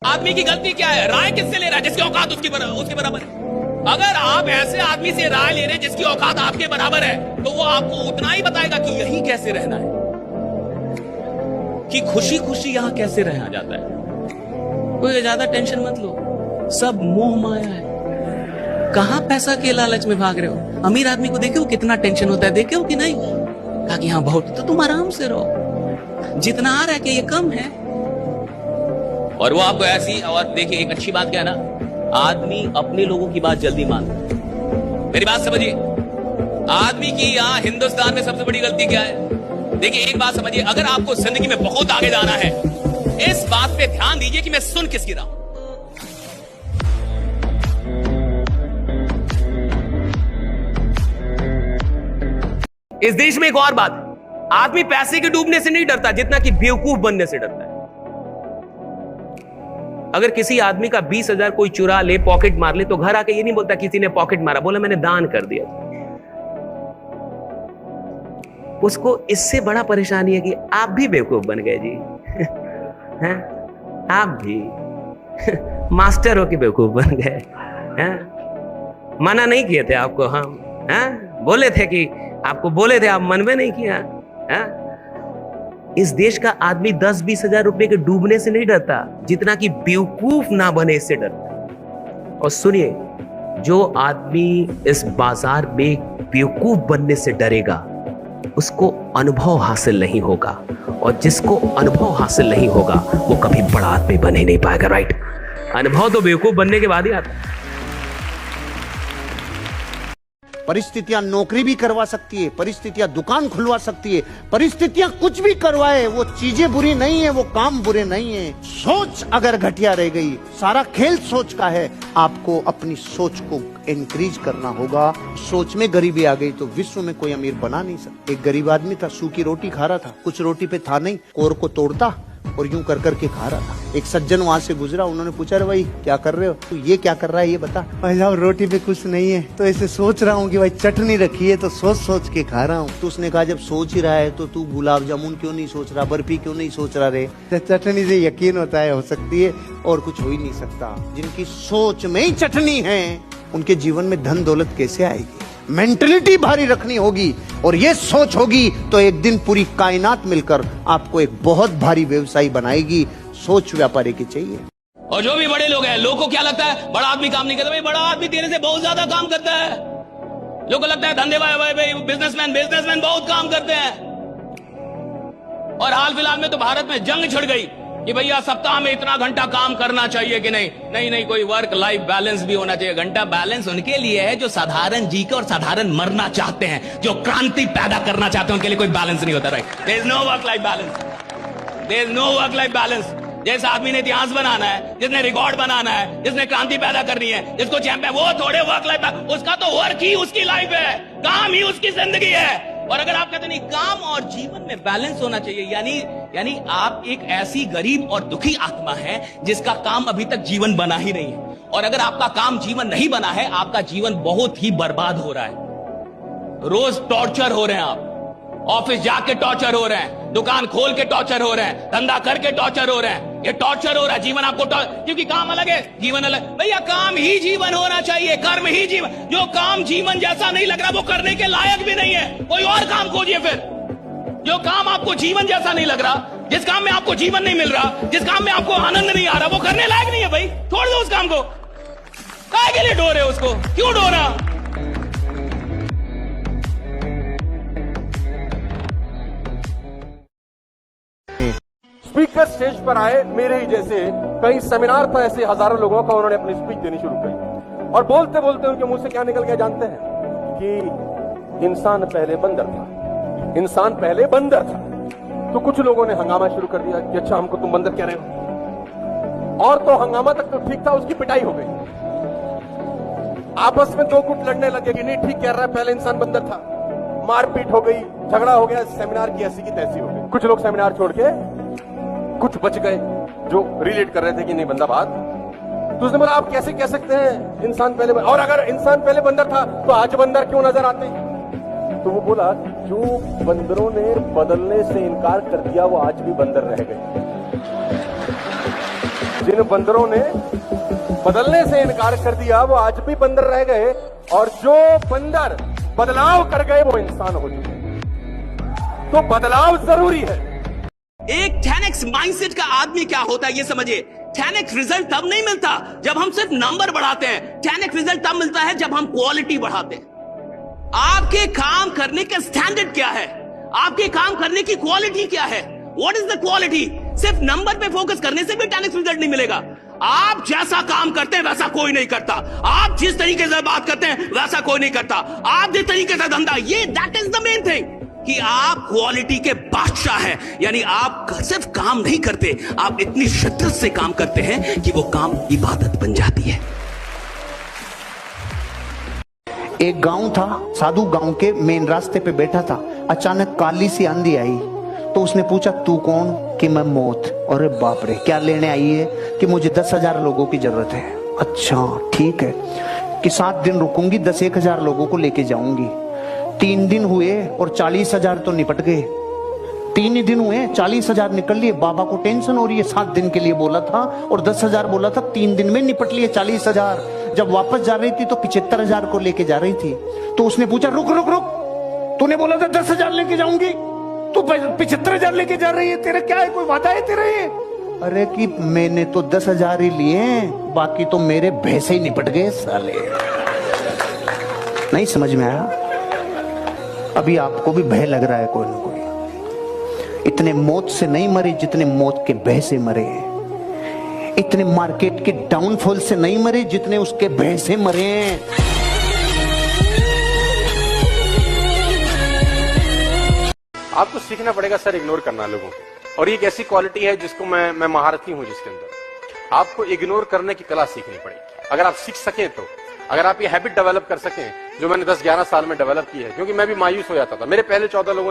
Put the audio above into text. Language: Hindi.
आदमी की गलती क्या है? राय किससे ले रहा है? जिसकी औकात उसके बराबर है। अगर आप ऐसे आदमी से राय ले रहे हैं जिसकी औकात आपके बराबर है, तो वो आपको उतना ही बताएगा कि यही कैसे रहना है, कि खुशी खुशी यहां कैसे रहा जाता है। कोई ज्यादा टेंशन मत लो, सब मोह माया है। कहां पैसा के लालच में भाग रहे हो? अमीर आदमी को देखे हो कितना टेंशन होता है, देखे हो कि नहीं? कहा कि हाँ बहुत, तो तुम आराम से रहो, जितना आ रहा है कि ये कम है। और वो आपको ऐसी, और देखिए एक अच्छी बात क्या है ना, आदमी अपने लोगों की बात जल्दी मानता है। मेरी बात समझिए, आदमी की यहां हिंदुस्तान में सबसे बड़ी गलती क्या है? देखिए एक बात समझिए, अगर आपको जिंदगी में बहुत आगे जाना है, इस बात पे ध्यान दीजिए कि मैं सुन किसकी रहा हूं। इस देश में एक और बात है, आदमी पैसे के डूबने से नहीं डरता जितना कि बेवकूफ बनने से डरता है। अगर किसी आदमी का 20,000 कोई चुरा ले, पॉकेट मार ले, तो घर आके ये नहीं बोलता किसी ने पॉकेट मारा, बोला मैंने दान कर दिया। उसको इससे बड़ा परेशानी है कि आप भी बेवकूफ बन गए जी। हैं? आप भी मास्टर हो कि बेवकूफ बन गए। हैं? मना नहीं किए थे आपको हम, हैं? बोले थे कि आपको बोले थे, आप मन में नहीं किया। हैं? इस देश का आदमी 10-20 हजार रुपए के डूबने से नहीं डरता जितना कि बेवकूफ ना बने इससे डरता। और सुनिए, जो आदमी इस बाजार में बेवकूफ बनने से डरेगा उसको अनुभव हासिल नहीं होगा, और जिसको अनुभव हासिल नहीं होगा वो कभी बड़ा आदमी बन ही नहीं पाएगा। राइट? अनुभव तो बेवकूफ बनने के बाद ही आता है। परिस्थितियां नौकरी भी करवा सकती है, परिस्थितियां दुकान खुलवा सकती है, परिस्थितियां कुछ भी करवाए, वो चीजें बुरी नहीं है, वो काम बुरे नहीं है। सोच अगर घटिया रह गई, सारा खेल सोच का है। आपको अपनी सोच को इंक्रीज करना होगा। सोच में गरीबी आ गई तो विश्व में कोई अमीर बना नहीं सकता। एक गरीब आदमी था, सूखी रोटी खा रहा था, कुछ रोटी पे था नहीं, कोर को तोड़ता और यूं कर करके खा रहा था। एक सज्जन वहां से गुजरा, उन्होंने पूछा, अरे भाई क्या कर रहे हो? तो ये क्या कर रहा है ये बता। भाई साहब रोटी पे कुछ नहीं है, तो ऐसे सोच रहा हूँ कि भाई चटनी रखी है तो सोच सोच के खा रहा हूँ। तो उसने कहा, जब सोच ही रहा है तो तू गुलाब जामुन क्यों नहीं सोच रहा, बर्फी क्यों नहीं सोच रहा रे? चटनी से यकीन होता है हो सकती है, और कुछ हो ही नहीं सकता। जिनकी सोच में ही चटनी है उनके जीवन में धन दौलत कैसे आएगी? मेंटलिटी भारी रखनी होगी, और ये सोच होगी तो एक दिन पूरी कायनात मिलकर आपको एक बहुत भारी व्यवसायी बनाएगी। सोच व्यापारी की चाहिए। और जो भी बड़े लोग हैं, लोगों को क्या लगता है बड़ा आदमी काम नहीं करता? भाई बड़ा आदमी तेरे से बहुत ज्यादा काम करता है। लोगों को लगता है धंधे भाई बिजनेसमैन बहुत काम करते हैं। और हाल फिलहाल में तो भारत में जंग छिड़ गई कि भैया सप्ताह में इतना घंटा काम करना चाहिए कि नहीं, कोई वर्क लाइफ बैलेंस भी होना चाहिए। घंटा बैलेंस उनके लिए है जो साधारण जी के और साधारण मरना चाहते हैं, जो क्रांति पैदा करना चाहते हैं, उनके लिए कोई बैलेंस नहीं होता। Right? There is no work life balance, there is no work life balance. जिस आदमी ने इतिहास बनाना है, जिसने रिकॉर्ड बनाना है, जिसने क्रांति पैदा करनी है, जिसको चैंपियन, वो थोड़े वर्क लाइफ, उसका तो वर्क ही उसकी लाइफ है, काम ही उसकी जिंदगी है। और अगर आप कहते नहीं काम और जीवन में बैलेंस होना चाहिए, यानी आप एक ऐसी गरीब और दुखी आत्मा है जिसका काम अभी तक जीवन बना ही नहीं है। और अगर आपका काम जीवन नहीं बना है, आपका जीवन बहुत ही बर्बाद हो रहा है। रोज टॉर्चर हो रहे हैं आप, ऑफिस जाके टॉर्चर हो रहे हैं, दुकान खोल के टॉर्चर हो रहे हैं, धंधा करके टॉर्चर हो रहे हैं। ये टॉर्चर हो रहा है, जीवन आपको क्योंकि काम अलग है, जीवन अलग। भैया काम ही जीवन होना चाहिए, कर्म ही जीवन। जो काम जीवन जैसा नहीं लग रहा वो करने के लायक भी नहीं है, कोई और काम खोजिए फिर। जो काम आपको जीवन जैसा नहीं लग रहा, जिस काम में आपको जीवन नहीं मिल रहा, जिस काम में आपको आनंद नहीं आ रहा, वो करने लायक नहीं है भाई, छोड़ दो उस काम को। काहे के लिए डो रहे हो उसको? क्यों डो रहा? स्पीकर स्टेज पर आए, मेरे ही जैसे कई सेमिनार था ऐसे हजारों लोगों का, उन्होंने अपनी स्पीच देनी शुरू की। और बोलते बोलते उनके मुंह से क्या निकल गया जानते हैं? कि इंसान पहले बंदर था, इंसान पहले बंदर था। तो कुछ लोगों ने हंगामा शुरू कर दिया कि अच्छा हमको तुम बंदर कह रहे हो। और तो हंगामा तक तो ठीक था, उसकी पिटाई हो गई। आपस में दो गुट लड़ने लगे कि नहीं ठीक कह रहा है, पहले इंसान बंदर था। मारपीट हो गई, झगड़ा हो गया, सेमिनार की ऐसी की तैसी हो गई। कुछ लोग सेमिनार छोड़ के कुछ बच गए जो रिलेट कर रहे थे कि नहीं बंदा बात। तो उसने बोला आप कैसे कह सकते हैं इंसान पहले, और अगर इंसान पहले बंदर था तो आज बंदर क्यों नजर आते हैं? तो वो बोला जो बंदरों ने बदलने से इनकार कर दिया वो आज भी बंदर रह गए। जिन बंदरों ने बदलने से इनकार कर दिया वो आज भी बंदर रह गए, और जो बंदर बदलाव कर गए वो इंसान हो चुके। तो बदलाव जरूरी है। एक 10x माइंडसेट का आदमी क्या होता है ये समझिए। 10x रिजल्ट तब नहीं मिलता जब हम सिर्फ नंबर बढ़ाते हैं। 10x रिजल्ट तब मिलता है जब हम क्वालिटी बढ़ाते हैं। आपके काम करने का स्टैंडर्ड क्या है, आपके काम करने की क्वालिटी क्या है, व्हाट इज द क्वालिटी। सिर्फ नंबर पे फोकस करने से भी 10x रिजल्ट नहीं मिलेगा। आप जैसा काम करते हैं वैसा कोई नहीं करता, आप जिस तरीके से बात करते हैं वैसा कोई नहीं करता, आप जिस तरीके से धंधा, ये that is the main thing कि आप क्वालिटी के बादशाह हैं। यानी आप सिर्फ काम नहीं करते, आप इतनी शिद्दत से काम करते हैं कि वो काम इबादत बन जाती है। एक गांव था, साधु गांव के मेन रास्ते पे बैठा था। अचानक काली सी आंधी आई तो उसने पूछा तू कौन? कि मैं मौत। अरे बाप रे, क्या लेने आई है? कि मुझे 10,000 लोगों की जरूरत है। अच्छा ठीक है, कि 7 दिन रुकूंगी, 10,000 लोगों को लेके जाऊंगी। 3 दिन हुए और 40,000 तो निपट गए। 3 ही दिन हुए, 40,000 निकल लिए। बाबा को टेंशन हो रही है, 7 दिन के लिए बोला था और 10,000 बोला था, 3 दिन में निपट लिए 40,000। जब वापस जा रही थी तो 75,000 को लेके जा रही थी। तो उसने पूछा रुक रुक रुक, तूने बोला था 10,000 लेके जाऊंगी, तू 75,000 लेके जा रही है, तेरा क्या है, कोई वादा है तेरा ये? अरे कि मैंने तो 10,000 ही लिए, बाकी तो मेरे भैंसे ही निपट गए साले। नहीं समझ में आया? अभी आपको भी भय लग रहा है कोई ना कोई। इतने मौत से नहीं मरे जितने मौत के भय से मरे। इतने मार्केट के डाउनफॉल से नहीं मरे जितने उसके भय से मरे। आपको सीखना पड़ेगा सर इग्नोर करना लोगों को, और ये एक ऐसी क्वालिटी है जिसको मैं महारथी हूं जिसके अंदर। आपको इग्नोर करने की कला सीखनी पड़ेगी। अगर आप सीख सकें तो, अगर आप ये हैबिट डेवलप कर सकें जो मैंने 10-11 साल में डेवलप की है, क्योंकि मैं भी मायूस हो जाता था। मेरे पहले 14 लोगों ने